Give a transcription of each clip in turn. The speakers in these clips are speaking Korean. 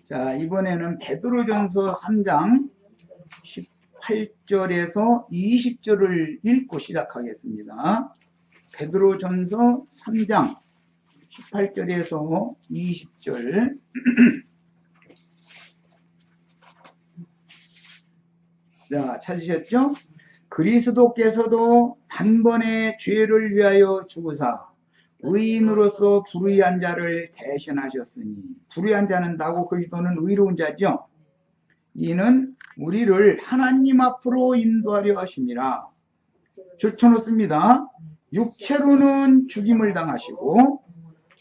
자, 이번에는 베드로전서 3장 18절에서 20절을 읽고 시작하겠습니다. 베드로전서 3장 18절에서 20절. 자, 찾으셨죠? 그리스도께서도 단번에 죄를 위하여 죽으사 의인으로서 불의한 자를 대신하셨으니, 불의한 자는 나고 그리스도는 의로운 자죠. 이는 우리를 하나님 앞으로 인도하려 하심이라. 줄쳐놓습니다. 육체로는 죽임을 당하시고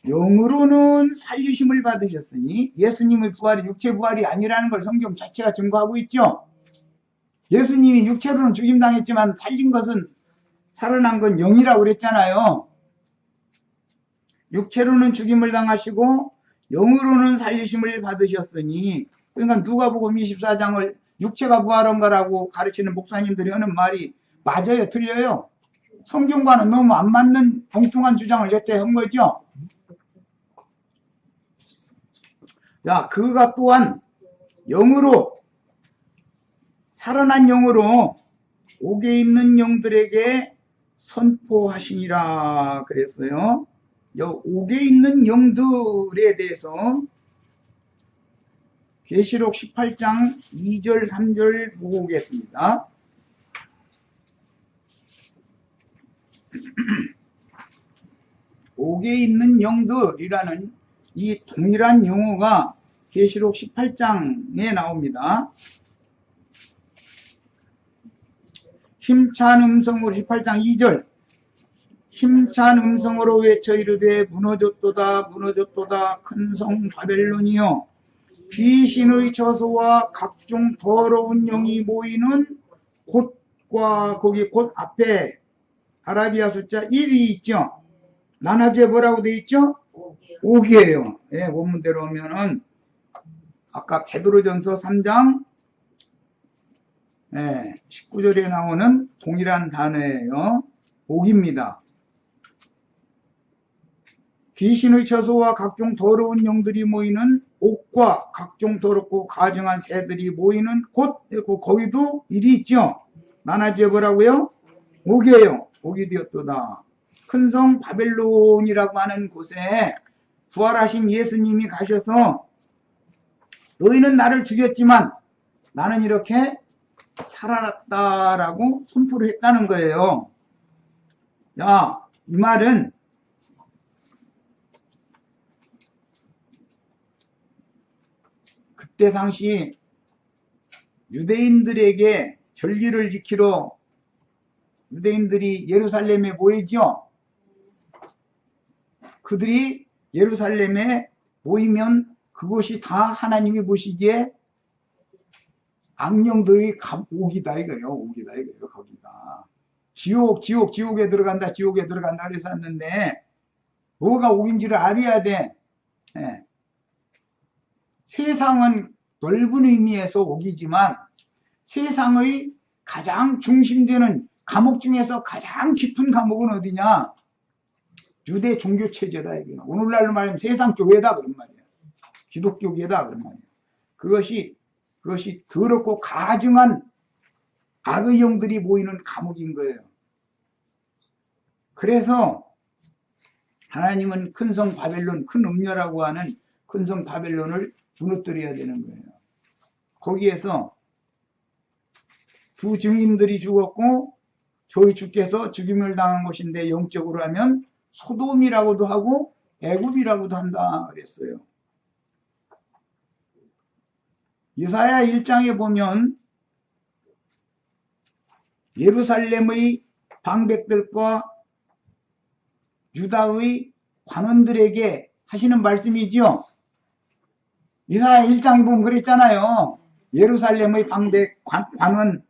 영으로는 살리심을 받으셨으니, 예수님의 부활이 육체 부활이 아니라는 걸 성경 자체가 증거하고 있죠. 예수님이 육체로는 죽임 당했지만 살린 것은, 살아난 건 영이라고 그랬잖아요. 육체로는 죽임을 당하시고 영으로는 살리심을 받으셨으니, 그러니까 누가복음 24장을 육체가 부활한 거라고 가르치는 목사님들이 하는 말이 맞아요, 틀려요? 성경과는 너무 안 맞는 엉뚱한 주장을 여태 한 거죠. 자, 그가 또한 영으로, 살아난 영으로 옥에 있는 영들에게 선포하시니라 그랬어요. 옥에 있는 영들에 대해서 계시록 18장 2절 3절 보고 오겠습니다. 옥에 있는 영들이라는 이 동일한 용어가 계시록 18장에 나옵니다. 힘찬 음성으로, 18장 2절, 힘찬 음성으로 외쳐 이르되 무너졌도다 무너졌도다 큰 성 바벨론이여, 귀신의 처소와 각종 더러운 영이 모이는 곳과, 거기 곳 앞에 아라비아 숫자 1이 있죠. 나나주에 뭐라고 되어 있죠? 옥이에요. 예, 원문대로 하면은 아까 베드로전서 3장 19절에 나오는 동일한 단어예요. 옥입니다. 귀신의 처소와 각종 더러운 영들이 모이는 옥과 각종 더럽고 가증한 새들이 모이는 곳, 거기도 일이 있죠. 나나주에 뭐라고요? 옥이에요. 옥이 되었도다. 큰 성 바벨론이라고 하는 곳에 부활하신 예수님이 가셔서 너희는 나를 죽였지만 나는 이렇게 살아났다라고 선포를 했다는 거예요. 야, 이 말은 그때 당시 유대인들에게 절기를 지키러 유대인들이 예루살렘에 모이죠. 그들이 예루살렘에 모이면 그곳이 다 하나님이 보시기에 악령들이 옥이다 이거예요. 옥이다 이거예요. 거기다 지옥에 들어간다, 지옥에 들어간다 그래서 했는데, 뭐가 옥인지를 알아야 돼. 예. 세상은 넓은 의미에서 옥이지만 세상의 가장 중심되는 감옥 중에서 가장 깊은 감옥은 어디냐? 유대 종교체제다 이거예요. 오늘날로 말하면 세상 교회다 그런 말이에요. 기독교계다 그런 말이에요. 그것이 더럽고 가증한 악의 영들이 모이는 감옥인 거예요. 그래서 하나님은 큰 성 바벨론, 큰 음녀라고 하는 큰 성 바벨론을 무너뜨려야 되는 거예요. 거기에서 두 증인들이 죽었고 저희 주께서 죽임을 당한 것인데, 영적으로 하면 소돔이라고도 하고 애굽이라고도 한다 그랬어요. 이사야 1장에 보면 예루살렘의 방백들과 유다의 관원들에게 하시는 말씀이죠. 이사야 1장에 보면 그랬잖아요. 예루살렘의 방백 관원,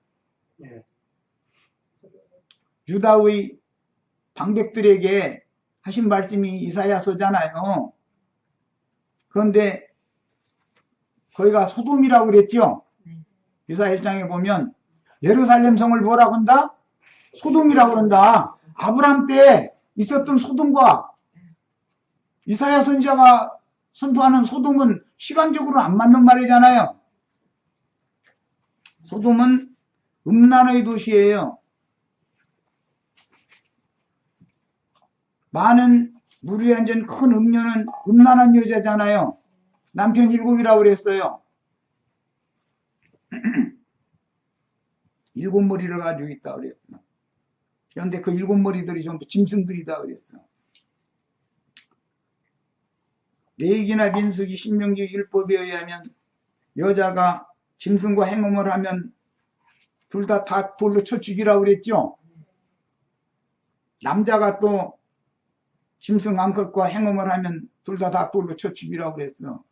유다의 방백들에게 하신 말씀이 이사야서잖아요. 그런데 거기가 소돔이라고 그랬죠. 이사야 1장에 보면 예루살렘 성을 뭐라고 한다? 소돔이라고 한다. 아브람 때 있었던 소돔과 이사야 선지자가 선포하는 소돔은 시간적으로 안 맞는 말이잖아요. 소돔은 음란의 도시예요. 많은 물이 앉은 큰 음녀는 음란한 여자잖아요. 남편 7이라고 그랬어요. 7머리를 가지고 있다 그랬어. 그런데 그 7머리들이 전부 짐승들이다 그랬어. 레위기나 민수기, 신명기 율법에 의하면 여자가 짐승과 행음을 하면 둘 다 돌로 쳐 죽이라고 그랬죠. 남자가 또 짐승 암컷과 행음을 하면 둘 다 돌로 쳐 죽이라고 그랬어.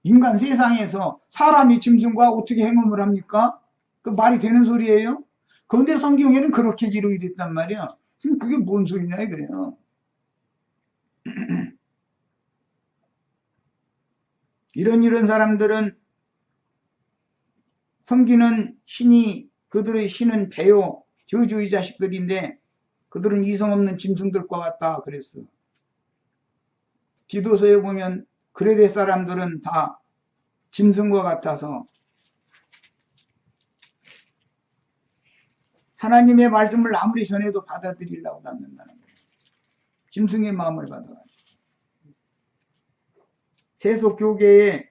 인간 세상에서 사람이 짐승과 어떻게 행음을 합니까? 그 말이 되는 소리예요? 그런데 성경에는 그렇게 기록이 됐단 말이야. 그게 뭔 소리냐 이거예요. 이런 사람들은 섬기는 신이, 그들의 신은 배요, 저주의 자식들인데 그들은 이성 없는 짐승들과 같다 그랬어. 기도서에 보면 그레데 사람들은 다 짐승과 같아서 하나님의 말씀을 아무리 전해도 받아들이려고 않는다는 거예요. 짐승의 마음을 받아가지고. 세속교계의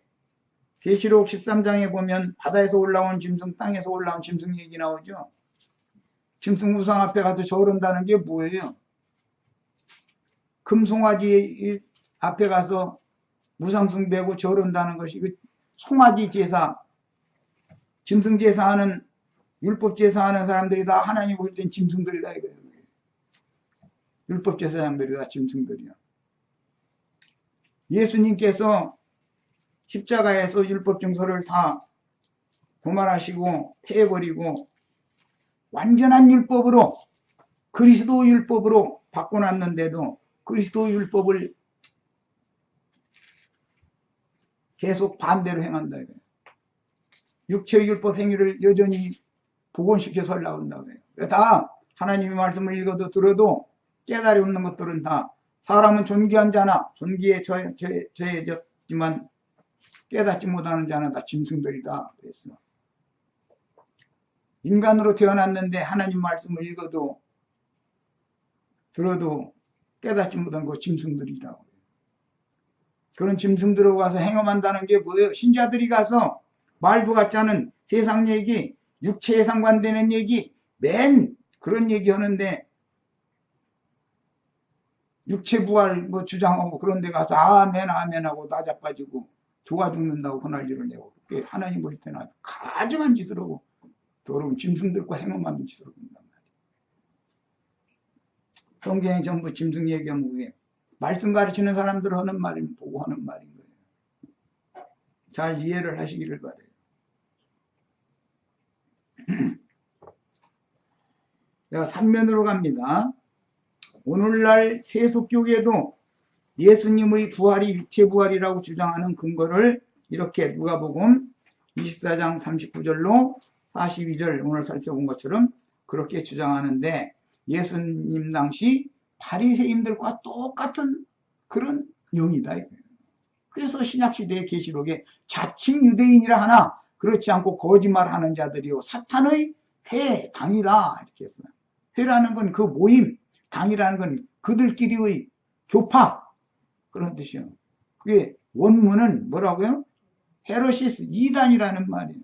계시록 13장에 보면 바다에서 올라온 짐승, 땅에서 올라온 짐승 얘기 나오죠. 짐승 우상 앞에 가서 절한다는 게 뭐예요? 금송아지 앞에 가서 무상숭배하고 절한다는 것이 송아지 제사, 짐승 제사하는, 율법 제사하는 사람들이 다 하나님 볼 땐 짐승들이다 이거예요. 율법 제사장들이 다 짐승들이야. 예수님께서 십자가에서 율법 증서를 다 도말하시고 폐해버리고 완전한 율법으로, 그리스도 율법으로 바꿔놨는데도 그리스도 율법을 계속 반대로 행한다 이거예요. 육체의 율법 행위를 여전히 복원시켜서 하려고 한다고 해요. 다 하나님의 말씀을 읽어도 들어도 깨달이 없는 것들은 다, 사람은 존귀한 자나 존귀에 처해졌지만 깨닫지 못하는 자는 다 짐승들이다 그랬어. 인간으로 태어났는데 하나님 말씀을 읽어도 들어도 깨닫지 못한 거 짐승들이라고. 그런 짐승들하고 가서 행음한다는 게 뭐예요? 신자들이 가서 말도 같지 않은 세상 얘기, 육체에 상관되는 얘기, 맨 그런 얘기 하는데 육체 부활 뭐 주장하고 그런 데 가서 아멘 아멘 하고 나자빠지고 좋아 죽는다고 그날리를 내고, 그게 하나님 볼 때는 아주 가증한 짓을 하고 더러운 짐승들과 행음하는 짓을 한단 말이에요. 성경이 전부 짐승 얘기하면 그게 말씀 가르치는 사람들 하는 말이면 보고 하는 말인 거예요. 잘 이해를 하시기를 바라요. 내가 3면으로 갑니다. 오늘날 세속교계도 예수님의 부활이 육체 부활이라고 주장하는 근거를 이렇게 누가복음 24장 39절로 42절 오늘 살펴본 것처럼 그렇게 주장하는데, 예수님 당시 바리새인들과 똑같은 그런 용이다. 그래서 신약시대의 계시록에 자칭 유대인이라 하나 그렇지 않고 거짓말하는 자들이요 사탄의 회, 당이다 이렇게 했어요. 회라는 건 그 모임, 당이라는 건 그들끼리의 교파, 그런 뜻이에요. 그게 원문은 뭐라고요? 헤로시스, 이단이라는 말이에요.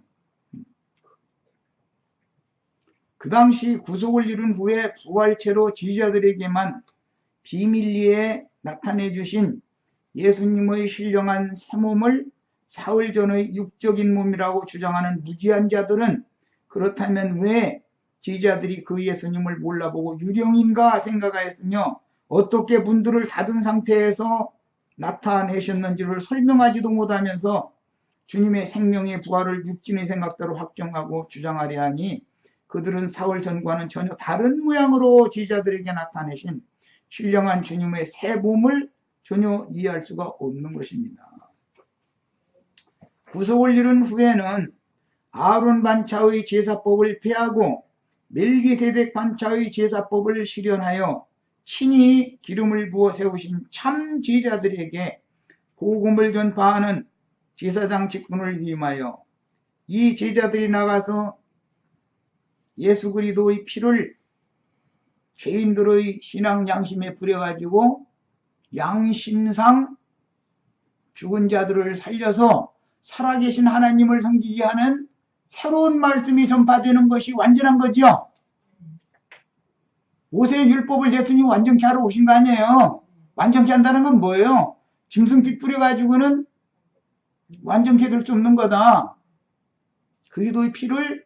그 당시 구속을 이룬 후에 부활체로 지지자들에게만 비밀리에 나타내 주신 예수님의 신령한 새 몸을 사흘 전의 육적인 몸이라고 주장하는 무지한 자들은 그렇다면 왜 지지자들이 그 예수님을 몰라보고 유령인가 생각하였으며 어떻게 문들을 닫은 상태에서 나타내셨는지를 설명하지도 못하면서 주님의 생명의 부활을 육신의 생각대로 확정하고 주장하려 하니, 그들은 사흘 전과는 전혀 다른 모양으로 지지자들에게 나타내신 신령한 주님의 새 몸을 전혀 이해할 수가 없는 것입니다. 구속을 이룬 후에는 아론 반차의 제사법을 폐하고 멜기세덱 반차의 제사법을 실현하여 친히 기름을 부어 세우신 참 제자들에게 복음을 전파하는 제사장 직분을 위임하여 이 제자들이 나가서 예수 그리스도의 피를 죄인들의 신앙 양심에 뿌려가지고 양심상 죽은 자들을 살려서 살아계신 하나님을 섬기게 하는 새로운 말씀이 전파되는 것이 완전한 거죠. 모세의 율법을 예수님이 완전케 하러 오신 거 아니에요. 완전케 한다는 건 뭐예요? 짐승피 뿌려가지고는 완전케 될 수 없는 거다. 그리스도의 피를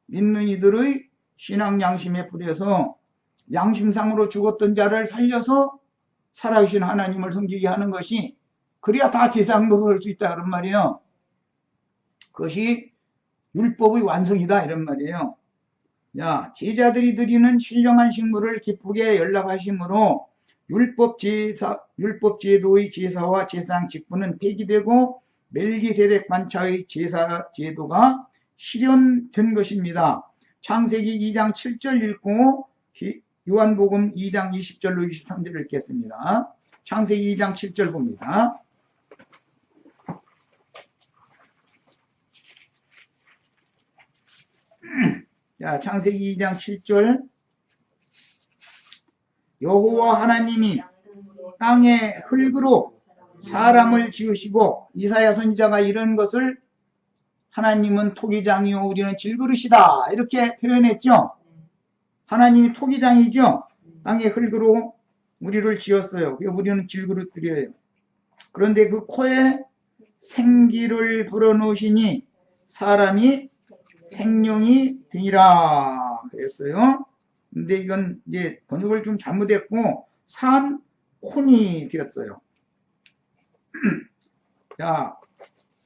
믿는 이들의 신앙 양심에 뿌려서 양심상으로 죽었던 자를 살려서 살아계신 하나님을 섬기게 하는 것이, 그래야 다 제사장으로 설 수 있다 그런 말이에요. 그것이 율법의 완성이다 이런 말이에요. 야, 제자들이 드리는 신령한 식물을 기쁘게 연락하심으로 율법 제도의 제사와 제사장 직분은 폐기되고 멜기세덱 반차의 제사 제도가 실현된 것입니다. 창세기 2장 7절 읽고 요한복음 2장 20절로 23절 읽겠습니다. 창세기 2장 7절 봅니다. 자, 창세기 2장 7절. 여호와 하나님이 땅의 흙으로 사람을 지으시고, 이사야 선지자가 이런 것을 하나님은 토기장이요 우리는 질그릇이다 이렇게 표현했죠. 하나님이 토기장이죠. 땅의 흙으로 우리를 지었어요. 우리는 질그릇들이에요. 그런데 그 코에 생기를 불어넣으시니 사람이 생명이 되니라 그랬어요. 근데 이건 이제 번역을 좀 잘못했고 산혼이 되었어요. 자,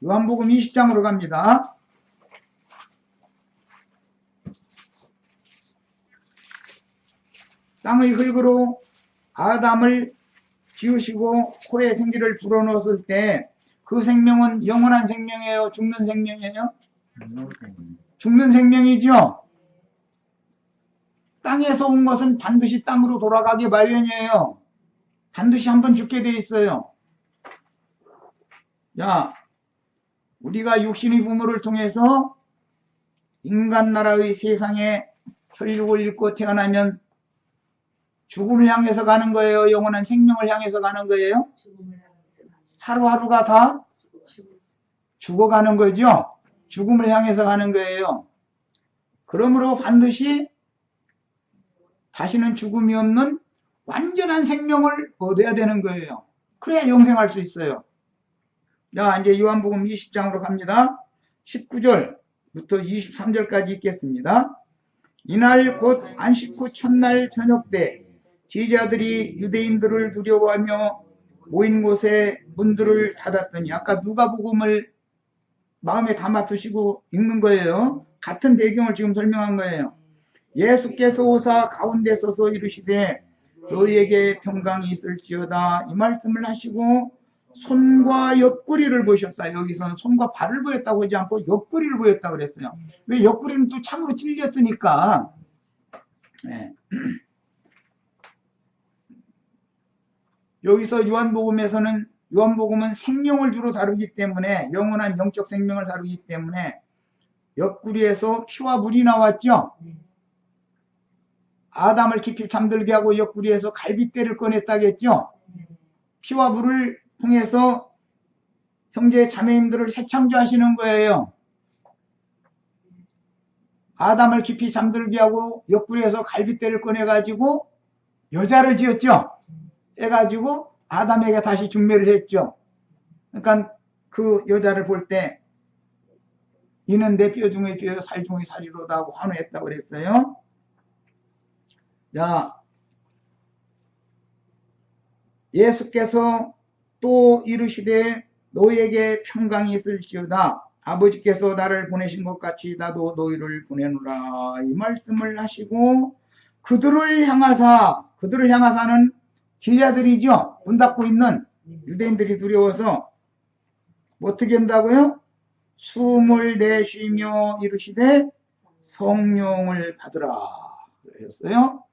요한복음 20장으로 갑니다. 땅의 흙으로 아담을 지으시고 코에 생기를 불어넣었을 때 그 생명은 영원한 생명이에요? 죽는 생명이에요? 죽는 생명이죠. 땅에서 온 것은 반드시 땅으로 돌아가기 마련이에요. 반드시 한번 죽게 돼 있어요. 자, 우리가 육신의 부모를 통해서 인간 나라의 세상에 혈육을 입고 태어나면 죽음을 향해서 가는 거예요? 영원한 생명을 향해서 가는 거예요? 하루하루가 다 죽어가는 거죠? 죽음을 향해서 가는 거예요. 그러므로 반드시 다시는 죽음이 없는 완전한 생명을 얻어야 되는 거예요. 그래야 영생할 수 있어요. 자, 이제 요한복음 20장으로 갑니다. 19절부터 23절까지 읽겠습니다. 이날 곧 안식 후 첫날 저녁 때 제자들이 유대인들을 두려워하며 모인 곳에 문들을 닫았더니, 아까 누가복음을 마음에 담아 두시고 읽는 거예요. 같은 배경을 지금 설명한 거예요. 예수께서 오사 가운데 서서 이르시되 너희에게 평강이 있을지어다 이 말씀을 하시고 손과 옆구리를 보셨다. 여기서는 손과 발을 보였다고 하지 않고 옆구리를 보였다고 그랬어요. 왜? 옆구리는 또 창으로 찔렸으니까. 네. 여기서 요한복음은 생명을 주로 다루기 때문에, 영원한 영적 생명을 다루기 때문에 옆구리에서 피와 물이 나왔죠. 아담을 깊이 잠들게 하고 옆구리에서 갈빗대를 꺼냈다겠죠. 피와 물을 통해서 형제 자매님들을 새 창조하시는 거예요. 아담을 깊이 잠들게 하고 옆구리에서 갈빗대를 꺼내가지고 여자를 지었죠. 해가지고 아담에게 다시 중매를 했죠. 그러니까 그 여자를 볼 때 이는 내 뼈 중에 뼈요 살 중에 살이로다 하고 환호했다고 그랬어요. 자, 예수께서 또 이르시되 너희에게 평강이 있을지어다 아버지께서 나를 보내신 것 같이 나도 너희를 보내노라 이 말씀을 하시고 그들을 향하사는 제자들이죠. 문 닫고 있는 유대인들이 두려워서 어떻게 한다고요? 숨을 내쉬며 이르시되 성령을 받으라 그러셨어요.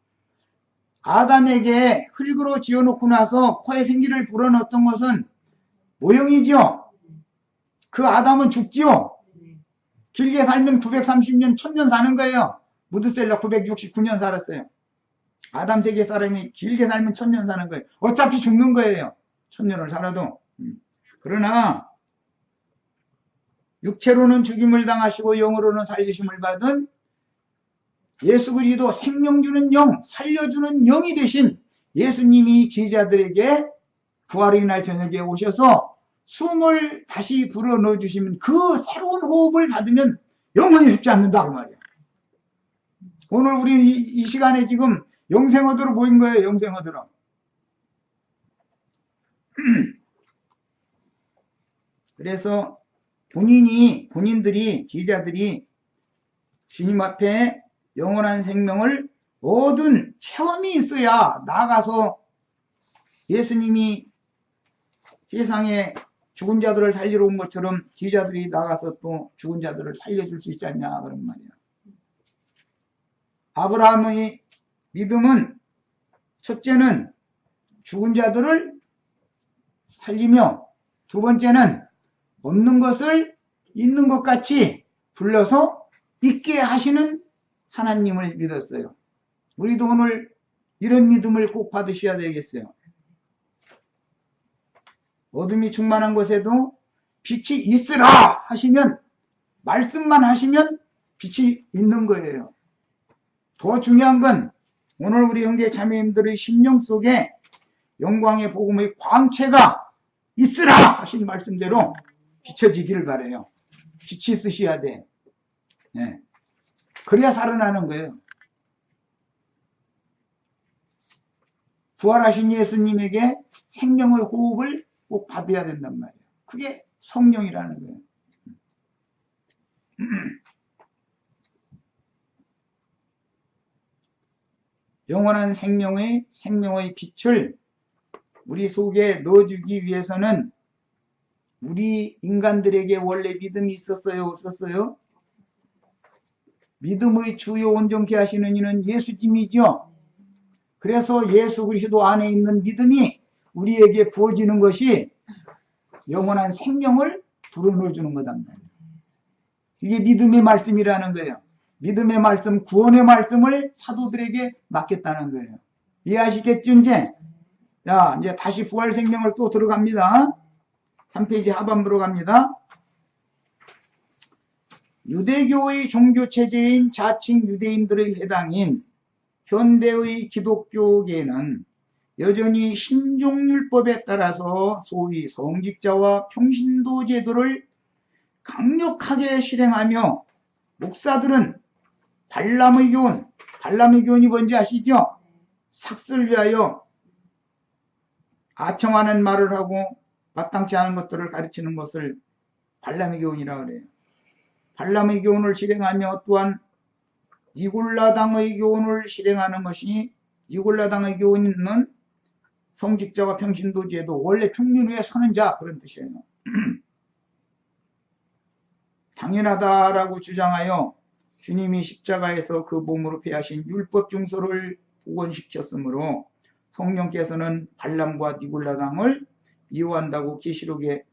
아담에게 흙으로 지어놓고 나서 코에 생기를 불어넣었던 것은 모형이죠. 그 아담은 죽지요. 길게 살면 930년, 1000년 사는 거예요. 무드셀라 969년 살았어요. 아담 세계 사람이 길게 살면 1000년 사는 거예요. 어차피 죽는 거예요. 1000년을 살아도. 그러나 육체로는 죽임을 당하시고 영으로는 살리심을 받은 예수 그리스도 생명 주는 영, 살려주는 영이 되신 예수님이 제자들에게 부활의 날 저녁에 오셔서 숨을 다시 불어넣어 주시면 그 새로운 호흡을 받으면 영원히 죽지 않는다 그 말이에요. 오늘 우리 이 시간에 지금 영생어도로 모인 거예요. 영생어도로. 그래서 본인들이 제자들이 주님 앞에 영원한 생명을 얻은 체험이 있어야 나아가서 예수님이 세상에 죽은 자들을 살리러 온 것처럼 제자들이 나가서 또 죽은 자들을 살려줄 수 있지 않냐 그런 말이야. 아브라함의 믿음은 첫째는 죽은 자들을 살리며 두 번째는 없는 것을 있는 것 같이 불러서 있게 하시는 하나님을 믿었어요. 우리도 오늘 이런 믿음을 꼭 받으셔야 되겠어요. 어둠이 충만한 곳에도 빛이 있으라 하시면, 말씀만 하시면 빛이 있는 거예요. 더 중요한 건 오늘 우리 형제 자매님들의 심령 속에 영광의 복음의 광채가 있으라 하신 말씀대로 비춰지기를 바라요. 빛이 있으셔야 돼. 네. 그래야 살아나는 거예요. 부활하신 예수님에게 생명의 호흡을 꼭 받아야 된단 말이에요. 그게 성령이라는 거예요. 영원한 생명의 빛을 우리 속에 넣어주기 위해서는 우리 인간들에게 원래 믿음이 있었어요? 없었어요? 믿음의 주요 온전케 하시는 이는 예수님이죠. 그래서 예수 그리스도 안에 있는 믿음이 우리에게 부어지는 것이 영원한 생명을 불어넣어 주는 거단 말이에요. 이게 믿음의 말씀이라는 거예요. 믿음의 말씀, 구원의 말씀을 사도들에게 맡겼다는 거예요. 이해하시겠죠, 이제? 자, 이제 다시 부활 생명을 또 들어갑니다. 3페이지 하반부로 갑니다. 유대교의 종교체제인 자칭 유대인들의 해당인 현대의 기독교계는 여전히 신종율법에 따라서 소위 성직자와 평신도 제도를 강력하게 실행하며 목사들은 발람의 교훈이 뭔지 아시죠? 삭슬 위하여 아첨하는 말을 하고 마땅치 않은 것들을 가르치는 것을 발람의 교훈이라고 그래요. 발람의 교훈을 실행하며 또한 니골라당의 교훈을 실행하는 것이, 니골라당의 교훈은 성직자와 평신도 제도, 원래 평민 위에 서는 자 그런 뜻이에요. 당연하다라고 주장하여 주님이 십자가에서 그 몸으로 폐하신 율법 중서를 복원시켰으므로 성령께서는 발람과 니골라당을 미워한다고 계시록에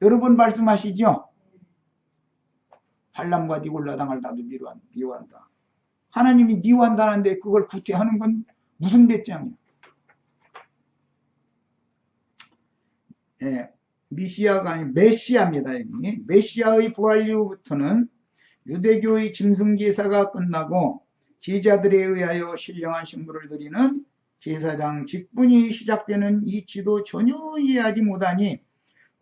여러 번 말씀하시죠. 발람과 니골라당을 나도 미워한다. 하나님이 미워한다는데 그걸 구태하는 건 무슨 배짱이야. 예, 미시아가 아니 메시아입니다. 여기. 메시아의 부활 이후부터는 유대교의 짐승제사가 끝나고 제자들에 의하여 신령한 신부를 드리는 제사장 직분이 시작되는 이치도 전혀 이해하지 못하니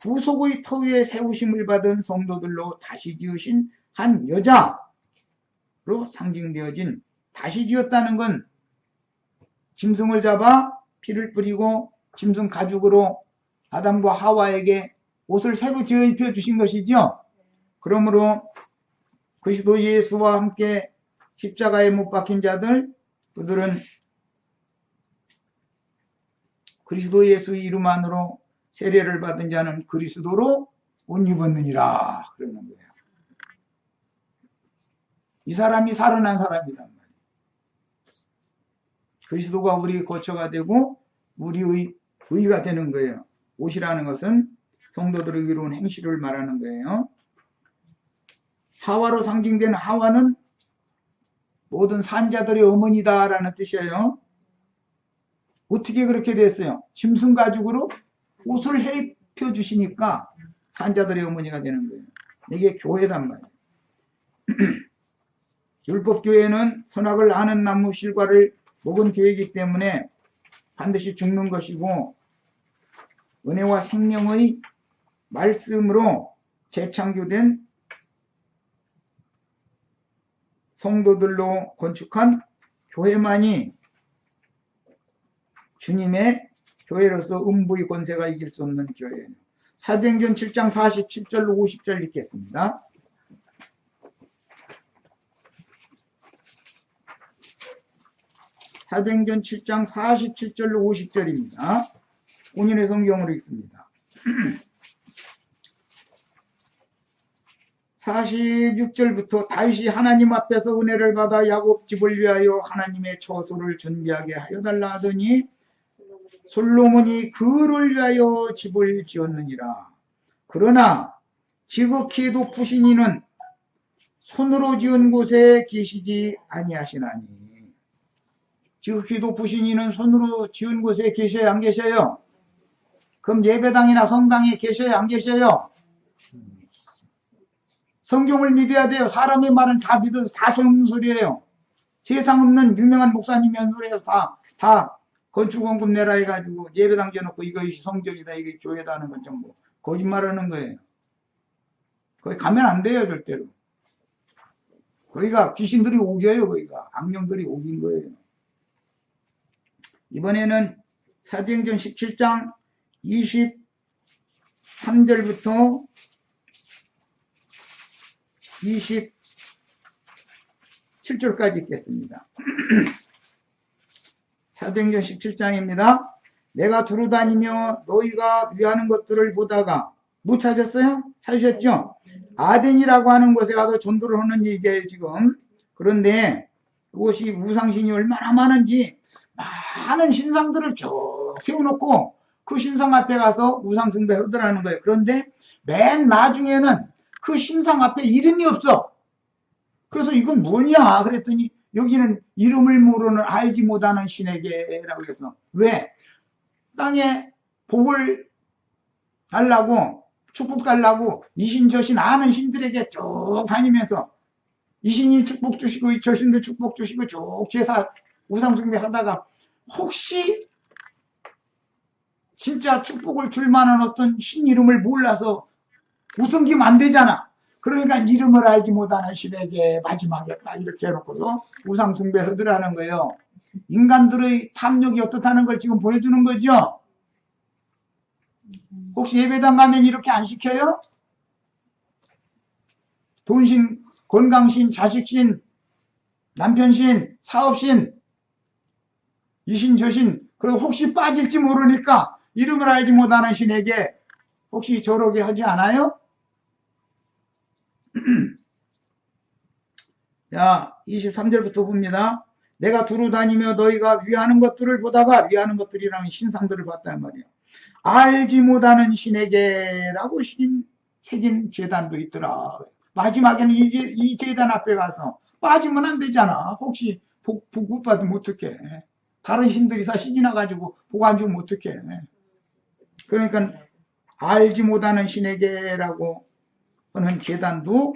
구속의 터 위에 세우심을 받은 성도들로 다시 지으신 한 여자로 상징되어진, 다시 지었다는 건 짐승을 잡아 피를 뿌리고 짐승 가죽으로 아담과 하와에게 옷을 새로 지어 입혀 주신 것이죠. 그러므로 그리스도 예수와 함께 십자가에 못 박힌 자들, 그들은 그리스도 예수의 이름 안으로 세례를 받은 자는 그리스도로 옷 입었느니라 그러는 거예요. 이 사람이 살아난 사람이란 말이에요. 그리스도가 우리의 거처가 되고 우리의 의가 되는 거예요. 옷이라는 것은 성도들의 이루는 행실을 말하는 거예요. 하와로 상징되는 하와는 모든 산자들의 어머니다라는 뜻이에요. 어떻게 그렇게 됐어요? 짐승 가죽으로 옷을 해 펴주시니까 산자들의 어머니가 되는 거예요. 이게 교회란 말이에요. 율법교회는 선악을 아는 나무 실과를 먹은 교회이기 때문에 반드시 죽는 것이고, 은혜와 생명의 말씀으로 재창조된 성도들로 건축한 교회만이 주님의 교회로서 음부의 권세가 이길 수 없는 교회예요. 사도행전 7장 47절로 50절 읽겠습니다. 사도행전 7장 47절로 50절입니다. 본인의 성경으로 읽습니다. 46절부터 다윗이 하나님 앞에서 은혜를 받아 야곱 집을 위하여 하나님의 처소를 준비하게 하여 달라 하더니 솔로몬이 그를 위하여 집을 지었느니라. 그러나 지극히 높으신 이는 손으로 지은 곳에 계시지 아니하시나니. 지극히 높으신 이는 손으로 지은 곳에 계셔야 안 계셔요? 그럼 예배당이나 성당에 계셔야 안 계셔요? 성경을 믿어야 돼요. 사람의 말은 다 믿어서 다 소용없는 소리예요. 세상 없는 유명한 목사님이 한 소리에서 다 건축원금 내라 해가지고 예배당 지어놓고 이것이 성전이다, 이게 교회다 하는 건 전부 거짓말하는 거예요. 거기 가면 안 돼요, 절대로. 거기가 귀신들이 오겨요. 거기가 악령들이 오긴 거예요. 이번에는 사도행전 17장 23절부터 27절까지 읽겠습니다. 사도행전 17장입니다. 내가 두루다니며 너희가 위하는 것들을 보다가 뭐 찾았어요? 찾으셨죠? 아덴이라고 하는 곳에 가서 전도를 하는 얘기예요, 지금. 그런데 그곳이 우상신이 얼마나 많은지 많은 신상들을 쭉 세워놓고 그 신상 앞에 가서 우상숭배 하더라는 거예요. 그런데 맨 나중에는 그 신상 앞에 이름이 없어. 그래서 이건 뭐냐 그랬더니 여기는 이름을 모르는 알지 못하는 신에게라고 해서. 왜? 땅에 복을 달라고 축복 달라고 이신 저신 아는 신들에게 쭉 다니면서 이 신이 축복 주시고 저 신도 축복 주시고 쭉 제사 우상숭배 하다가 혹시 진짜 축복을 줄 만한 어떤 신 이름을 몰라서 우승기면 안 되잖아. 그러니까 이름을 알지 못하는 신에게 마지막에 딱 이렇게 해놓고서 우상숭배를 하더라는 거예요. 인간들의 탐욕이 어떻다는 걸 지금 보여주는 거죠. 혹시 예배당 가면 이렇게 안 시켜요? 돈신, 건강신, 자식신, 남편신, 사업신, 이신 저신, 그리고 혹시 빠질지 모르니까 이름을 알지 못하는 신에게 혹시 저러게 하지 않아요? 자, 23절부터 봅니다. 내가 두루 다니며 너희가 위하는 것들을 보다가, 위하는 것들이라는 신상들을 봤단 말이에요. 알지 못하는 신에게라고 새긴 제단도 있더라. 마지막에는 이 제단 앞에 가서 빠지면 안 되잖아. 혹시 복 못 받으면 어떡해. 다른 신들이 다 신이 나가지고 복 안 주면 어떡해. 그러니까 알지 못하는 신에게라고 하는 제단도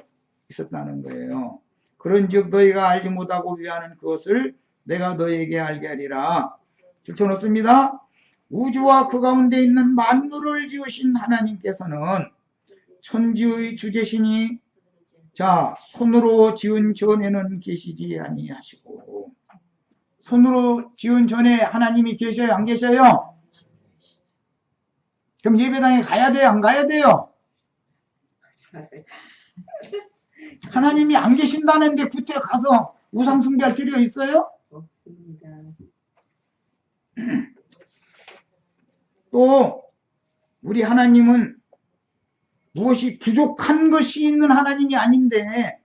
있었다는 거예요. 그런즉 너희가 알지 못하고 위하는 그것을 내가 너희에게 알게 하리라. 붙여놓습니다. 우주와 그 가운데 있는 만물을 지으신 하나님께서는 천지의 주제시니 자 손으로 지은 전에는 계시지 아니하시고. 손으로 지은 전에 하나님이 계셔요? 안 계셔요? 그럼 예배당에 가야 돼요? 안 가야 돼요? 하나님이 안 계신다는데 그때 가서 우상숭배할 필요 있어요? 없습니다. 또 우리 하나님은 무엇이 부족한 것이 있는 하나님이 아닌데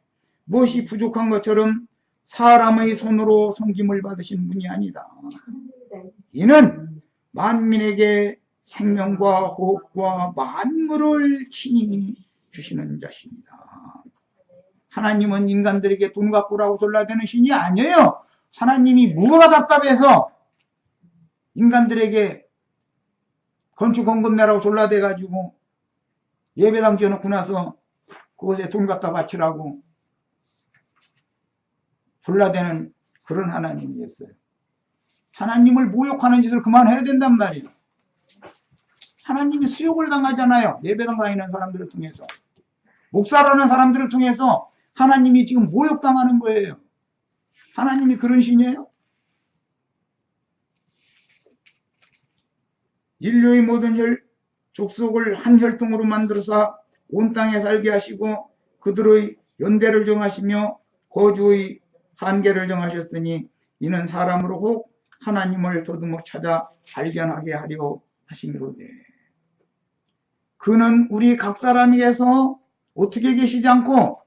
무엇이 부족한 것처럼 사람의 손으로 섬김을 받으신 분이 아니다. 이는 만민에게 생명과 호흡과 만물을 친히 주시는 자십니다. 하나님은 인간들에게 돈 갖고라고 졸라대는 신이 아니에요. 하나님이 뭐가 답답해서 인간들에게 건축 헌금 내라고 졸라대가지고 예배당 지어놓고 나서 그곳에 돈 갖다 바치라고 졸라대는 그런 하나님이었어요. 하나님을 모욕하는 짓을 그만해야 된단 말이에요. 하나님이 수욕을 당하잖아요. 예배당 다니는 사람들을 통해서. 목사라는 사람들을 통해서 하나님이 지금 모욕당하는 거예요. 하나님이 그런 신이에요? 인류의 모든 족속을 한 혈통으로 만들어서 온 땅에 살게 하시고 그들의 연대를 정하시며 거주의 한계를 정하셨으니 이는 사람으로 혹 하나님을 더듬어 찾아 발견하게 하려 하심이로되 그는 우리 각 사람에게서 어떻게 계시지 않고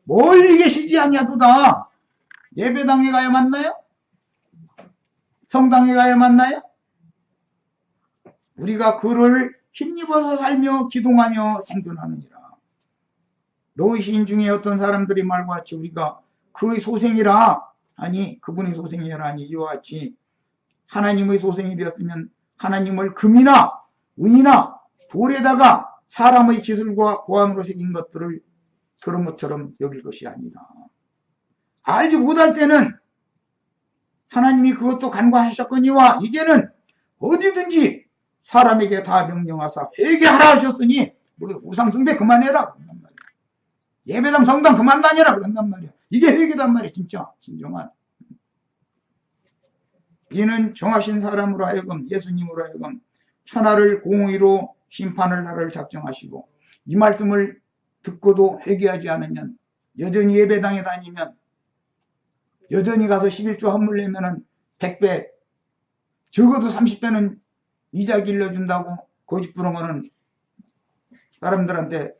멀리 계시지 아니하도다. 예배당에 가야 만나요? 성당에 가야 만나요? 우리가 그를 힘입어서 살며 기동하며 생존하느니라. 너희 시인 중에 어떤 사람들이 말과 같이 우리가 그의 소생이라 아니 그분의 소생이라 하니 이와 같이 하나님의 소생이 되었으면 하나님을 금이나 은이나 돌에다가 사람의 기술과 고안으로 새긴 것들을 그런 것처럼 여길 것이 아니다. 알지 못할 때는 하나님이 그것도 간과하셨거니와 이제는 어디든지 사람에게 다 명령하사 회개하라 하셨으니 우상 숭배 그만해라 그런단 말이야. 예배당 성당 그만 다녀라 그런단 말이야. 이게 회개단 말이야. 진짜 진정한. 이는 정하신 사람으로 하여금 예수님으로 하여금 천하를 공의로 심판을 나를 작정하시고 이 말씀을 듣고도 회개하지 않으면 여전히 예배당에 다니면 여전히 가서 11조 헌물 내면은 100배 적어도 30배는 이자 길러준다고 거짓부렁어는 사람들한테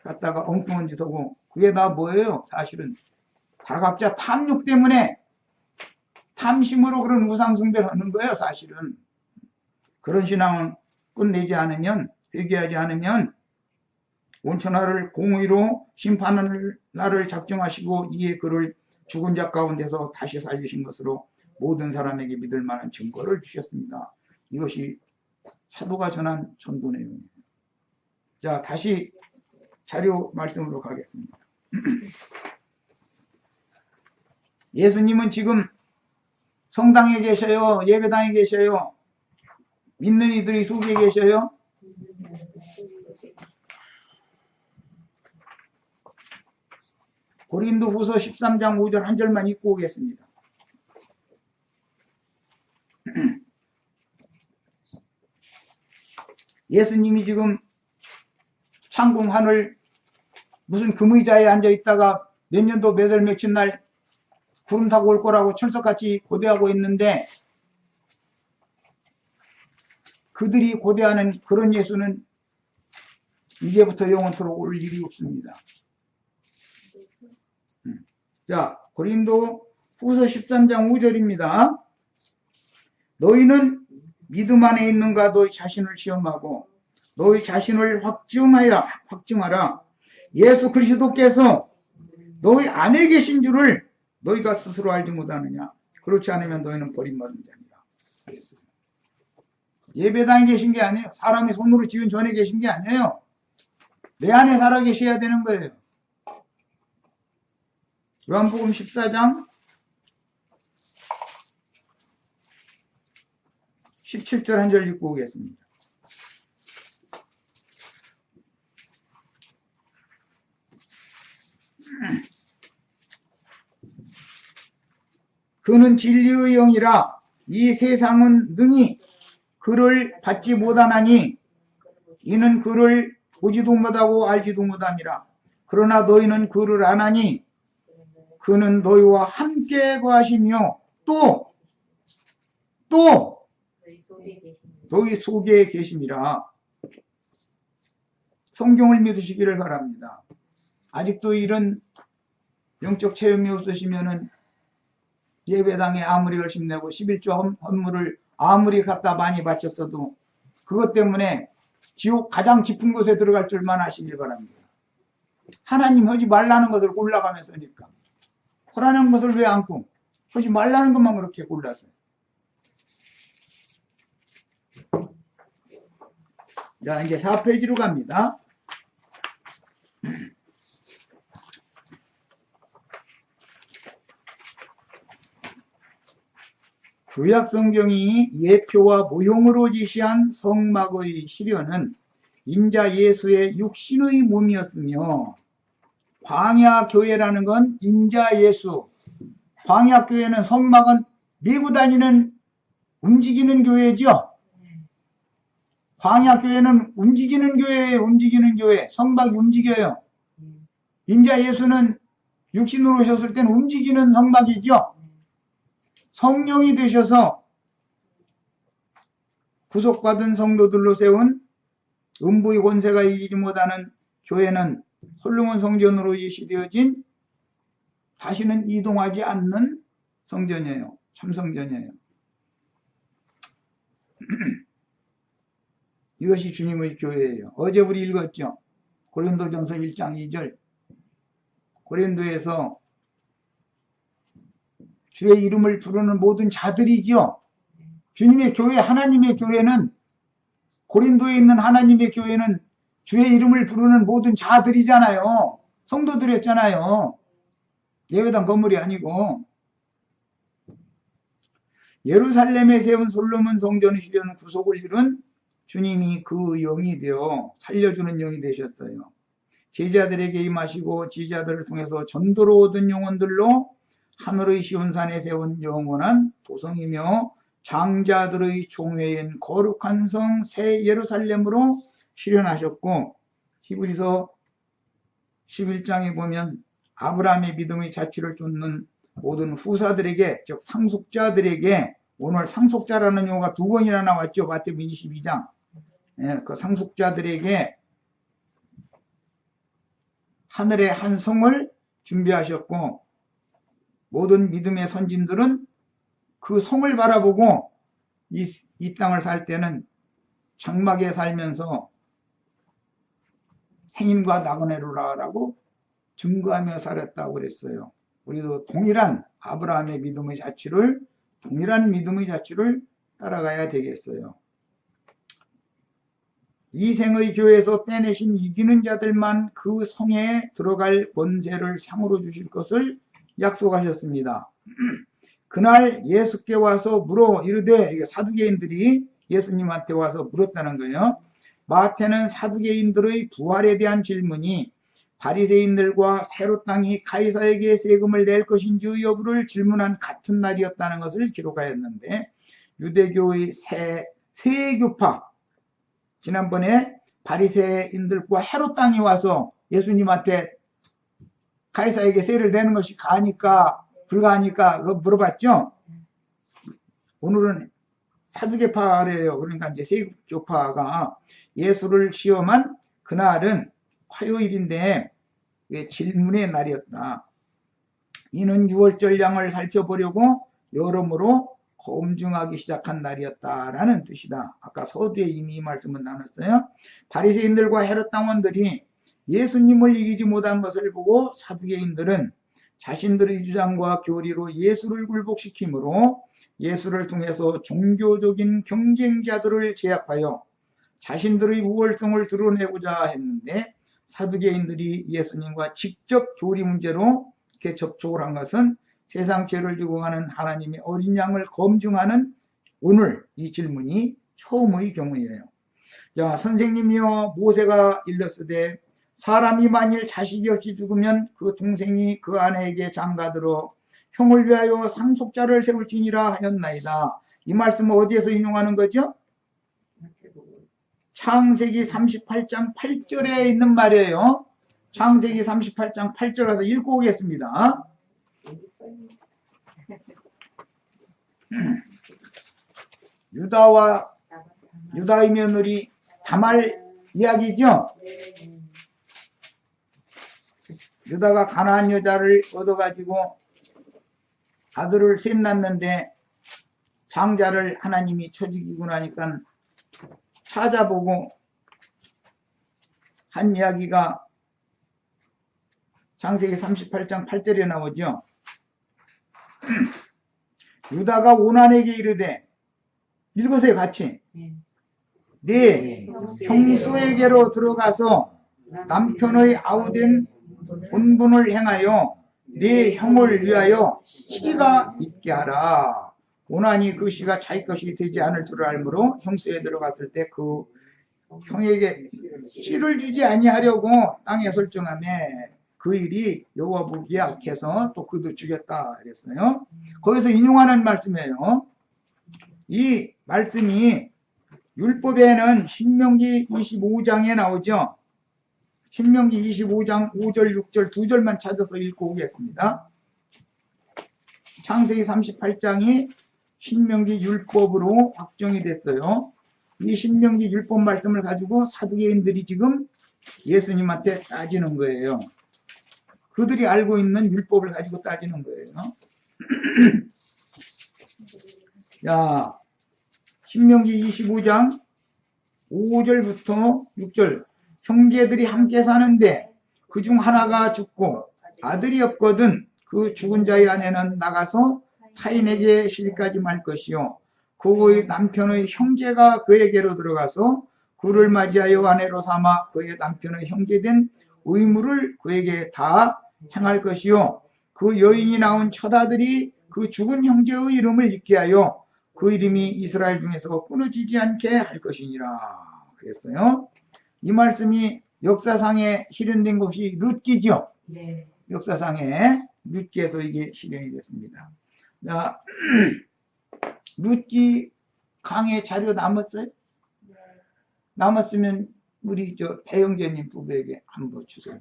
갖다가 엉뚱한 짓 하고 그게 다 뭐예요? 사실은 다 각자 탐욕 때문에 탐심으로 그런 우상숭배를 하는 거예요. 사실은 그런 신앙은 끝내지 않으면 회개하지 않으면 온천하를 공의로 심판을 나를 작정하시고 이에 그를 죽은 자 가운데서 다시 살리신 것으로 모든 사람에게 믿을 만한 증거를 주셨습니다. 이것이 사도가 전한 전도 내용입니다. 자, 다시 자료 말씀으로 가겠습니다. 예수님은 지금 성당에 계셔요? 예배당에 계셔요? 믿는 이들이 속에 계셔요? 고린도후서 13장 5절 한 절만 읽고 오겠습니다. 예수님이 지금 창공 하늘 무슨 금의자에 앉아 있다가 몇 년도 몇 월 며칠 날 구름 타고 올 거라고 철석같이 고대하고 있는데 그들이 고대하는 그런 예수는 이제부터 영원토록 올 일이 없습니다. 자, 고린도 후서 13장 5절입니다. 너희는 믿음 안에 있는가 너희 자신을 시험하고 너희 자신을 확증하라. 예수 그리스도께서 너희 안에 계신 줄을 너희가 스스로 알지 못하느냐. 그렇지 않으면 너희는 버림받은 자니라. 예배당에 계신 게 아니에요. 사람이 손으로 지은 전에 계신 게 아니에요. 내 안에 살아 계셔야 되는 거예요. 요한복음 14장 17절 한 절 읽고 오겠습니다. 그는 진리의 영이라 이 세상은 능히 그를 받지 못하나니 이는 그를 보지도 못하고 알지도 못함이라. 그러나 너희는 그를 아나니 그는 너희와 함께 거하시며 또 너희 속에 계심이라. 성경을 믿으시기를 바랍니다. 아직도 이런 영적 체험이 없으시면은 예배당에 아무리 열심히 내고 11조 헌물을 아무리 갖다 많이 바쳤어도 그것 때문에 지옥 가장 깊은 곳에 들어갈 줄만 아시길 바랍니다. 하나님 하지 말라는 것을 골라가면서니까. 하라는 것을 왜 안고 하지 말라는 것만 그렇게 골랐어요. 자, 이제 4페이지로 갑니다. 구약 성경이 예표와 모형으로 지시한 성막의 시련은 인자 예수의 육신의 몸이었으며, 광야교회라는 건 인자 예수, 광야교회는 성막은 밀고 다니는 움직이는 교회죠. 광야교회는 움직이는 교회예요. 움직이는 교회. 성막이 움직여요. 인자 예수는 육신으로 오셨을 때는 움직이는 성막이죠. 성령이 되셔서 구속받은 성도들로 세운 음부의 권세가 이기지 못하는 교회는 솔로몬 성전으로 예시되어진 다시는 이동하지 않는 성전이에요. 참성전이에요. 이것이 주님의 교회예요. 어제 우리 읽었죠. 고린도전서 1장 2절. 고린도에서 주의 이름을 부르는 모든 자들이죠. 주님의 교회, 하나님의 교회는, 고린도에 있는 하나님의 교회는 주의 이름을 부르는 모든 자들이잖아요. 성도들이었잖아요. 예배당 건물이 아니고. 예루살렘에 세운 솔로몬 성전의 시련 구속을 이룬 주님이 그 영이 되어 살려주는 영이 되셨어요. 제자들에게 임하시고 지자들을 통해서 전도로 얻은 영혼들로 하늘의 시온산에 세운 영원한 도성이며 장자들의 총회인 거룩한 성 새 예루살렘으로 실현하셨고, 히브리서 11장에 보면 아브라함의 믿음의 자취를 쫓는 모든 후사들에게, 즉 상속자들에게, 오늘 상속자라는 용어가 두 번이나 나왔죠. 마태복음 22장. 그 상속자들에게 하늘의 한 성을 준비하셨고, 모든 믿음의 선진들은 그 성을 바라보고 이 땅을 살 때는 장막에 살면서 행인과 나그네로라고 증거하며 살았다고 그랬어요. 우리도 동일한 아브라함의 믿음의 자취를, 동일한 믿음의 자취를 따라가야 되겠어요. 이 생의 교회에서 빼내신 이기는 자들만 그 성에 들어갈 권세를 상으로 주실 것을 약속하셨습니다. 그날 예수께 와서 물어 이르되, 사두개인들이 예수님한테 와서 물었다는 거예요. 마태는 사두개인들의 부활에 대한 질문이 바리새인들과 헤롯 왕이 가이사에게 세금을 낼 것인지 여부를 질문한 같은 날이었다는 것을 기록하였는데, 유대교의 세교파, 지난번에 바리새인들과 헤롯 왕이 와서 예수님한테 가이사에게 세를 내는 것이 가하니까 불가하니까 그거 물어봤죠. 오늘은 사두개파래요. 그러니까 이제 세교파가 예수를 시험한 그날은 화요일인데 질문의 날이었다. 이는 유월절 양을 살펴보려고 여러모로 검증하기 시작한 날이었다라는 뜻이다. 아까 서두에 이미 이 말씀을 나눴어요. 바리새인들과 헤롯 당원들이 예수님을 이기지 못한 것을 보고 사두개인들은 자신들의 주장과 교리로 예수를 굴복시키므로 예수를 통해서 종교적인 경쟁자들을 제압하여 자신들의 우월성을 드러내고자 했는데, 사두개인들이 예수님과 직접 교리 문제로 이렇게 접촉을 한 것은 세상 죄를 지고 가는 하나님의 어린 양을 검증하는 오늘 이 질문이 처음의 경우예요. 자, 선생님이여 모세가 일렀으되 사람이 만일 자식이 없이 죽으면 그 동생이 그 아내에게 장가들어 형을 위하여 상속자를 세울지니라 하였나이다. 이 말씀은 어디에서 인용하는 거죠? 창세기 38장 8절에 있는 말이에요. 창세기 38장 8절 가서 읽고 오겠습니다. 유다의 며느리 다말 이야기죠. 유다가 가나안 여자를 얻어가지고 아들을 셋 낳는데 장자를 하나님이 쳐 죽이고 나니까 찾아보고 한 이야기가 창세기 38장 8절에 나오죠. 유다가 오난에게 이르되, 읽으세요 같이. 네 형수에게로 들어가서 남편의 아우된 본분을 행하여 네 형을 위하여 시가 있게 하라. 오난이 그 시가 자기 것이 되지 않을 줄 알므로 형수에 들어갔을 때 그 형에게 씨를 주지 아니하려고 땅에 설정하매 그 일이 여호와 보기에 악해서 또 그도 죽였다 그랬어요. 거기서 인용하는 말씀이에요. 이 말씀이 율법에는 신명기 25장에 나오죠. 신명기 25장 5절 6절 두 절만 찾아서 읽고 오겠습니다. 창세기 38장이 신명기 율법으로 확정이 됐어요. 이 신명기 율법 말씀을 가지고 사두개인들이 지금 예수님한테 따지는 거예요. 그들이 알고 있는 율법을 가지고 따지는 거예요. 자, 신명기 25장 5절부터 6절. 형제들이 함께 사는데 그중 하나가 죽고 아들이 없거든 그 죽은 자의 아내는 나가서 타인에게 시집가지 말 것이요 그의 남편의 형제가 그에게로 들어가서 그를 맞이하여 아내로 삼아 그의 남편의 형제된 의무를 그에게 다 행할 것이요 그 여인이 낳은 첫 아들이 그 죽은 형제의 이름을 잊게 하여 그 이름이 이스라엘 중에서 끊어지지 않게 할 것이니라 그랬어요. 이 말씀이 역사상에 실현된 것이 룻기죠. 네. 역사상에 룻기에서 이게 실현이 됐습니다. 자, 룻기 강의 자료 남았어요? 네. 남았으면 우리 저 배영재님 부부에게 한번 주세요.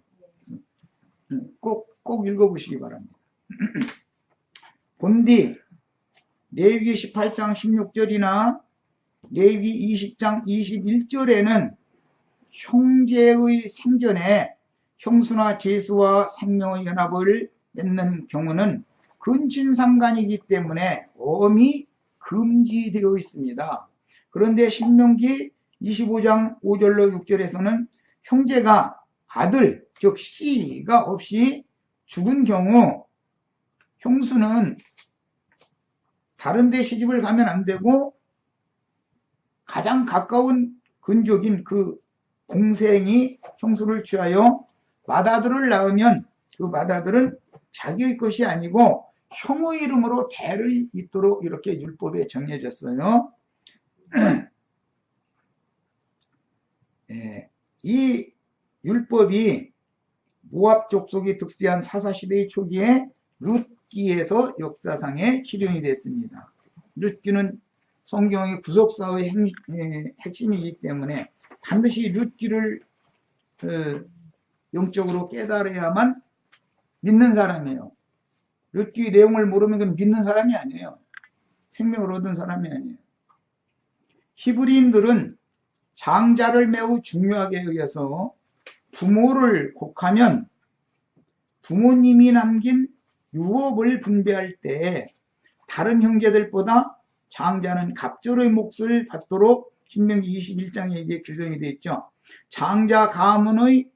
꼭 읽어보시기 바랍니다. 본디 레위기 18장 16절이나 레위기 20장 21절에는 형제의 생전에 형수나 제수와 생명의 연합을 맺는 경우는 근친상간이기 때문에 엄히 금지되어 있습니다. 그런데 신명기 25장 5절로 6절에서는 형제가 아들, 즉 씨가 없이 죽은 경우 형수는 다른 데 시집을 가면 안 되고 가장 가까운 근족인 그 동생이 형수를 취하여 맏아들을 낳으면 그 맏아들은 자기의 것이 아니고 형의 이름으로 대를 잇도록 이렇게 율법에 정해졌어요. 이 율법이 모압 족속이 득세한 사사시대의 초기에 룻기에서 역사상에 실현이 됐습니다. 룻기는 성경의 구속사의 핵심이기 때문에 반드시 룻기를 영적으로 깨달아야만 믿는 사람이에요. 룻기 내용을 모르면 믿는 사람이 아니에요. 생명을 얻은 사람이 아니에요. 히브리인들은 장자를 매우 중요하게 여겨서 부모를 곡하면 부모님이 남긴 유업을 분배할 때 다른 형제들보다 장자는 갑절의 몫을 받도록 신명기 21장에 이게 규정이 되어 있죠. 장자 가문의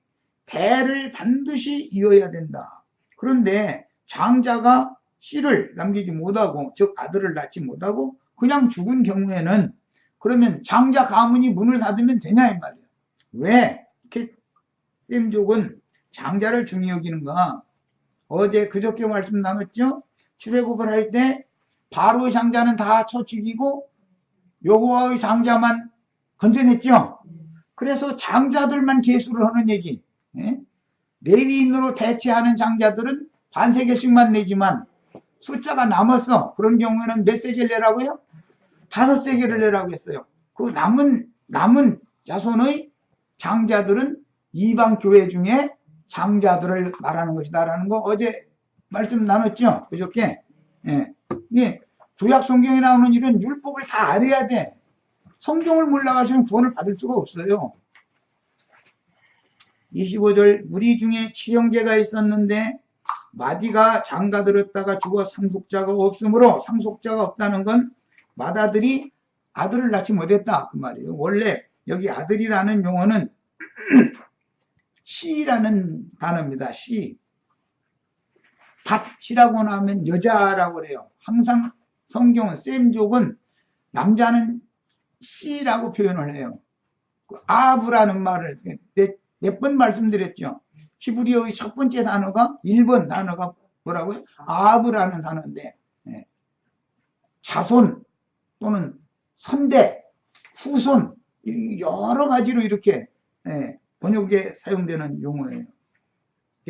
대를 반드시 이어야 된다. 그런데 장자가 씨를 남기지 못하고, 즉 아들을 낳지 못하고 그냥 죽은 경우에는 그러면 장자 가문이 문을 닫으면 되냐 이 말이에요. 왜 이렇게 셈족은 장자를 중히 여기는가? 어제 그저께 말씀 나눴죠? 출애굽을 할 때 바로의 장자는 다 쳐 죽이고 여호와의 장자만 건져냈죠. 그래서 장자들만 계수를 하는 얘기. 레위인으로 대체하는 장자들은 반세겔씩만 내지만 숫자가 남았어. 그런 경우에는 몇 세겔 내라고요? 5세겔을 내라고 했어요. 그 남은 자손의 장자들은 이방 교회 중에 장자들을 말하는 것이다라는 거 어제 말씀 나눴죠? 그저께. 예. 구약 성경에 나오는 일은 율법을 다 알아야 돼. 성경을 몰라가지고 구원을 받을 수가 없어요. 25절 무리 중에 칠형제가 있었는데 마디가 장가들었다가 죽어 상속자가 없으므로, 상속자가 없다는 건 맏아들이 아들을 낳지 못했다 그 말이에요. 원래 여기 아들이라는 용어는 씨라는 단어입니다. 씨. 닷이라고 나면 여자라고 그래요. 항상 성경은 셈족은 남자는 씨라고 표현을 해요. 아브라는 말을 몇 번 말씀드렸죠. 히브리어의 첫 번째 단어가 1번 단어가 뭐라고요? 아브라는 단어인데 자손 또는 선대, 후손 여러 가지로 이렇게 번역에 사용되는 용어예요.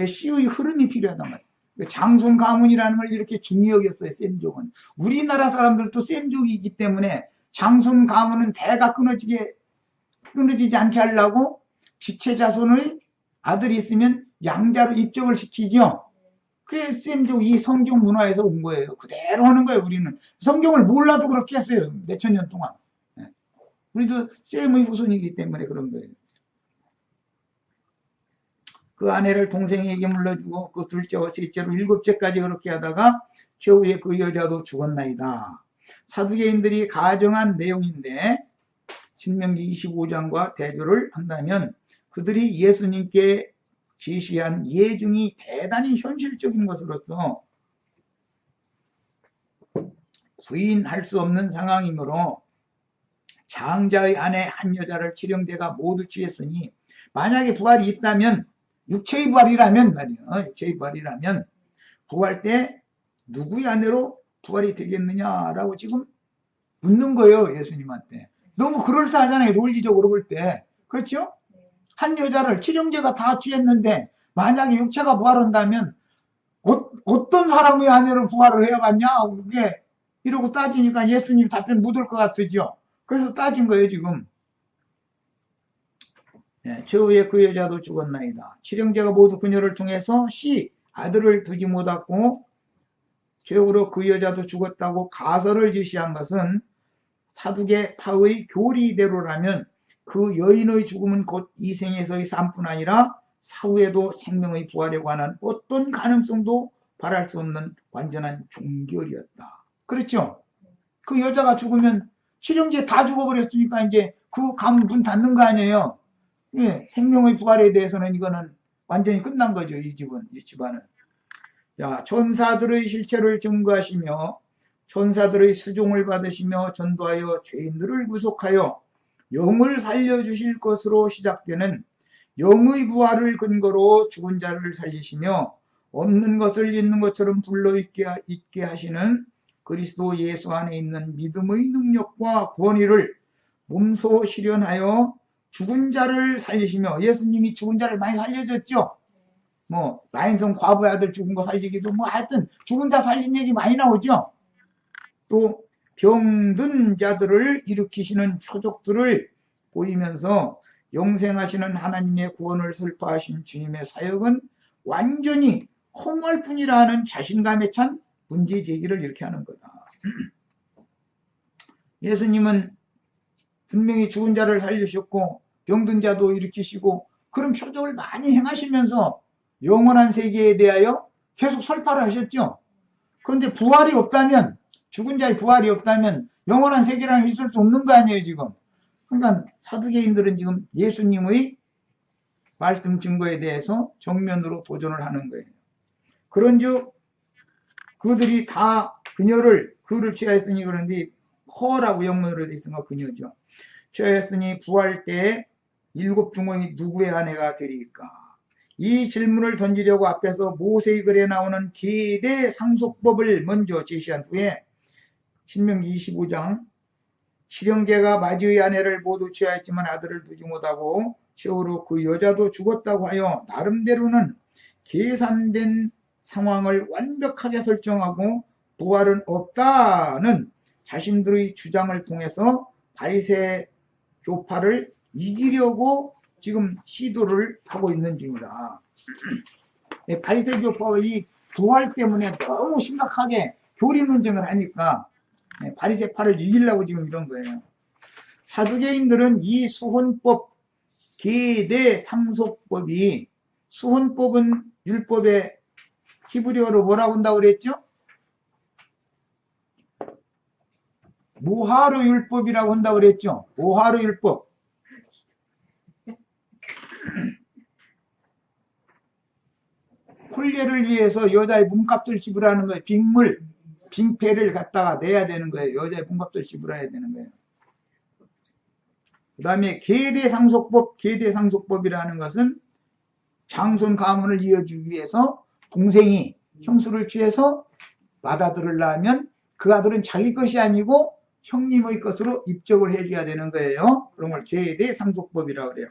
씨의 흐름이 필요하단 말이에요. 장손 가문이라는 걸 이렇게 중요히 여겼어요. 셈족은. 우리나라 사람들도 셈족이기 때문에 장손 가문은 대가 끊어지지 않게 하려고 지체자손의 아들이 있으면 양자로 입적을 시키죠. 그게 셈족 이 성경 문화에서 온 거예요. 그대로 하는 거예요. 우리는 성경을 몰라도 그렇게 했어요. 몇천 년 동안. 우리도 셈의 후손이기 때문에 그런 거예요. 그 아내를 동생에게 물려주고 그 둘째와 셋째로 7째까지 그렇게 하다가 최후에 그 여자도 죽었나이다. 사두개인들이 가정한 내용인데 신명기 25장과 대조를 한다면 그들이 예수님께 제시한 예증이 대단히 현실적인 것으로서 부인할 수 없는 상황이므로 장자의 아내 한 여자를 칠형제가 모두 취했으니 만약에 부활이 있다면 육체의 부활이라면 말이에요. 육체의 부활이라면 부활 때 누구의 아내로 부활이 되겠느냐라고 지금 묻는 거예요. 예수님한테. 너무 그럴싸하잖아요. 논리적으로 볼 때. 그렇죠? 한 여자를 칠형제가 다 취했는데 만약에 육체가 부활한다면 어떤 사람의 아내로 부활을 해야겠냐? 그게 이러고 따지니까 예수님 답변 묻을 것 같으죠. 그래서 따진 거예요. 지금. 최후에 그 여자도 죽었나이다. 칠형제가 모두 그녀를 통해서 아들을 두지 못하고 최후로 그 여자도 죽었다고 가설을 제시한 것은 사두개파의 교리대로라면 그 여인의 죽음은 곧 이 생에서의 삶뿐 아니라 사후에도 생명의 부활에 관한 어떤 가능성도 바랄 수 없는 완전한 종결이었다. 그렇죠? 그 여자가 죽으면 칠형제 다 죽어버렸으니까 이제 그 가문 문 닫는 거 아니에요? 예, 생명의 부활에 대해서는 이거는 완전히 끝난 거죠. 이 집안은. 자, 천사들의 실체를 증거하시며 천사들의 수종을 받으시며 전도하여 죄인들을 구속하여 영을 살려주실 것으로 시작되는 영의 부활을 근거로 죽은 자를 살리시며 없는 것을 있는 것처럼 불러있게 하시는 그리스도 예수 안에 있는 믿음의 능력과 구원의를 몸소 실현하여 죽은 자를 살리시며 예수님이 죽은 자를 많이 살려줬죠. 뭐 나인성 과부의 아들 죽은 거 살리기도 뭐 하여튼 죽은 자 살린 얘기 많이 나오죠. 또 병든 자들을 일으키시는 표적들을 보이면서 영생하시는 하나님의 구원을 설파하신 주님의 사역은 완전히 허무할 뿐이라 하는 자신감에 찬 문제 제기를 이렇게 하는 거다. 예수님은 분명히 죽은 자를 살리셨고 병든 자도 일으키시고 그런 표적을 많이 행하시면서 영원한 세계에 대하여 계속 설파를 하셨죠. 그런데 부활이 없다면 죽은 자의 부활이 없다면 영원한 세계라는 게 있을 수 없는 거 아니에요 지금. 그러니까 사두개인들은 지금 예수님의 말씀 증거에 대해서 정면으로 도전을 하는 거예요. 그런즉 그들이 다 그를 취하였으니 그런데 허라고 영문으로 되어 있으니까 그녀죠. 취하였으니 부활 때에 7중의 누구의 아내가 되리까? 이 질문을 던지려고 앞에서 모세의 글에 나오는 계대 상속법을 먼저 제시한 후에 신명기 25장 칠형제가 마지의 아내를 모두 취하였지만 아들을 두지 못하고 최후로 그 여자도 죽었다고 하여 나름대로는 계산된 상황을 완벽하게 설정하고 부활은 없다는 자신들의 주장을 통해서 바리새 교파를 이기려고 지금 시도를 하고 있는 중이다. 바리새 교파의 부활 때문에 너무 심각하게 교리 논쟁을 하니까 바리새파를 이기려고 지금 이런 거예요. 사두개인들은 이 수혼법, 계대 상속법이 수혼법은 율법의 히브리어로 뭐라고 한다고 그랬죠? 모하르 율법이라고 한다고 그랬죠? 모하르 율법. 혼례를 위해서 여자의 몸값을 지불하는 거예요. 빅물, 빙패를 갖다가 내야 되는 거예요. 여자의 몸값을 지불해야 되는 거예요. 그 다음에 계대상속법, 계대상속법이라는 것은 장손 가문을 이어주기 위해서 동생이 형수를 취해서 받아들으려면 그 아들은 자기 것이 아니고 형님의 것으로 입적을 해줘야 되는 거예요. 그런 걸 계대상속법이라고 그래요.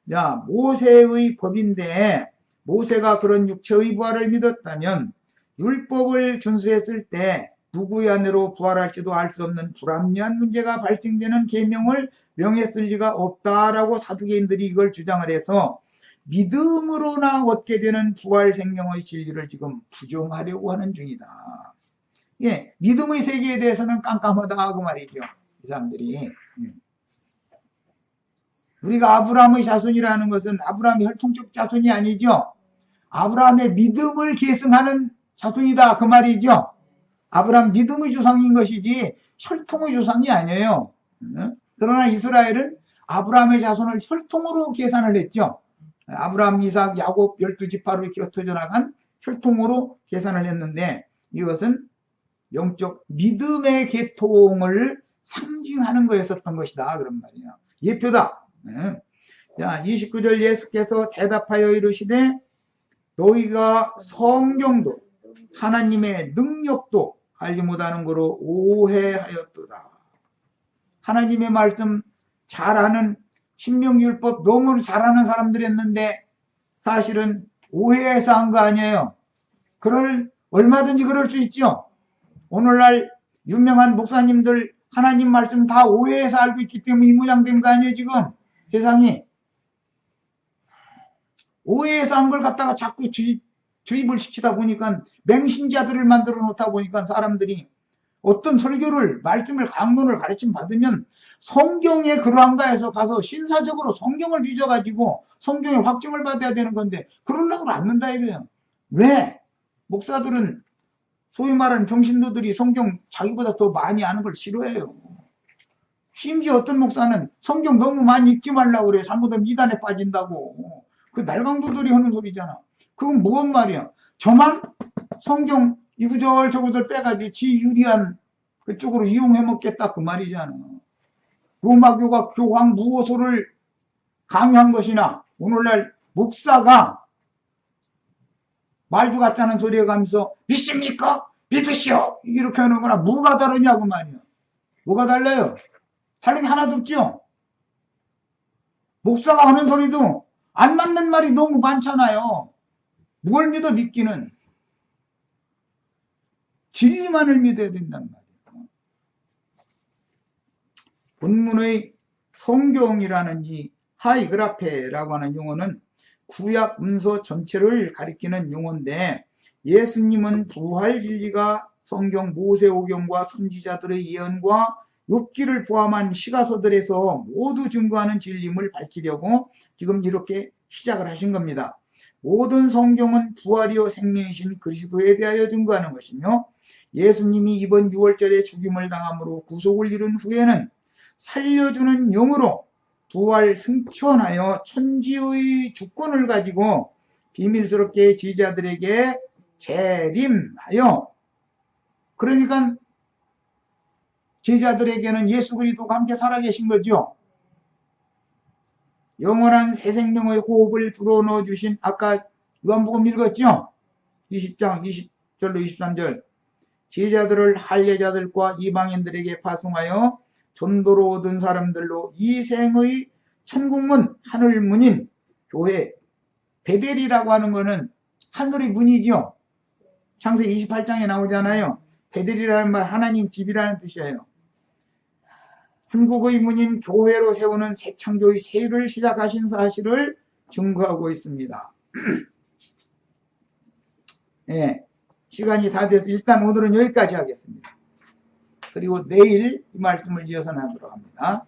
자, 모세의 법인데 모세가 그런 육체의 부활을 믿었다면 율법을 준수했을 때 누구의 아내로 부활할지도 알 수 없는 불합리한 문제가 발생되는 계명을 명했을 리가 없다라고 사두개인들이 이걸 주장을 해서 믿음으로나 얻게 되는 부활 생명의 진리를 지금 부정하려고 하는 중이다. 예, 믿음의 세계에 대해서는 깜깜하다 그 말이죠. 이 사람들이. 우리가 아브라함의 자손이라는 것은 아브라함의 혈통적 자손이 아니죠. 아브라함의 믿음을 계승하는 자손이다 그 말이죠. 아브라함 믿음의 조상인 것이지 혈통의 조상이 아니에요. 그러나 이스라엘은 아브라함의 자손을 혈통으로 계산을 했죠. 아브라함, 이삭, 야곱 12지파로 이렇게 흩어져 나간 혈통으로 계산을 했는데 이것은 영적 믿음의 계통을 상징하는 거였었던 것이다 그런 말이에요. 예표다. 자, 29절 예수께서 대답하여 이르시되 너희가 성경도 하나님의 능력도 알지 못하는 거로 오해하였도다. 하나님의 말씀 잘하는 신명율법 너무 잘하는 사람들이었는데 사실은 오해해서 한 거 아니에요. 얼마든지 그럴 수 있죠. 오늘날 유명한 목사님들 하나님 말씀 다 오해해서 알고 있기 때문에 이 모양 된 거 아니에요 지금 세상이. 오해해서 한 걸 갖다가 자꾸 주입을 시키다 보니까 맹신자들을 만들어 놓다 보니까 사람들이 어떤 설교를 말씀을 강론을 가르침 받으면 성경에 그러한가 해서 가서 신사적으로 성경을 뒤져가지고 성경의 확증을 받아야 되는 건데 그러려고 않는다 이거예요. 왜? 목사들은 소위 말하는 병신도들이 성경 자기보다 더 많이 아는 걸 싫어해요. 심지어 어떤 목사는 성경 너무 많이 읽지 말라고 그래요. 잘못하면 이단에 빠진다고. 그 날강도들이 하는 소리잖아. 그건 뭔 말이야. 저만 성경 이구절 저구절 빼가지고 지 유리한 그쪽으로 이용해 먹겠다 그 말이잖아. 로마교가 교황 무호소를 강요한 것이나 오늘날 목사가 말도 같지 않은 소리 해가면서 믿습니까? 믿으시오 이렇게 하는 거나 뭐가 다르냐고 말이야. 뭐가 달라요? 다른 게 하나도 없죠. 목사가 하는 소리도 안 맞는 말이 너무 많잖아요. 뭘 믿어 믿기는 진리만을 믿어야 된단 말이에요. 본문의 성경이라는 이 하이그라페라고 하는 용어는 구약 문서 전체를 가리키는 용어인데 예수님은 부활 진리가 성경 모세오경과 선지자들의 예언과 욥기를 포함한 시가서들에서 모두 증거하는 진리임을 밝히려고 지금 이렇게 시작을 하신 겁니다. 모든 성경은 부활이요 생명이신 그리스도에 대하여 증거하는 것이며 예수님이 이번 6월절에 죽임을 당함으로 구속을 이룬 후에는 살려주는 영으로 부활 승천하여 천지의 주권을 가지고 비밀스럽게 제자들에게 재림하여 그러니까 제자들에게는 예수 그리스도가 함께 살아계신 거죠. 영원한 새 생명의 호흡을 불어넣어 주신 아까 요한복음 읽었죠? 20장 20절로 23절 제자들을 할례자들과 이방인들에게 파송하여 전도로 얻은 사람들로 이 생의 천국문 하늘문인 교회 베델이라고 하는 거는 하늘의 문이죠. 창세기 28장에 나오잖아요. 베델이라는 말 하나님 집이라는 뜻이에요. 한국의 문인 교회로 세우는 새 창조의 세일을 시작하신 사실을 증거하고 있습니다. 네, 시간이 다 돼서 일단 오늘은 여기까지 하겠습니다. 그리고 내일 이 말씀을 이어서 나누도록 합니다.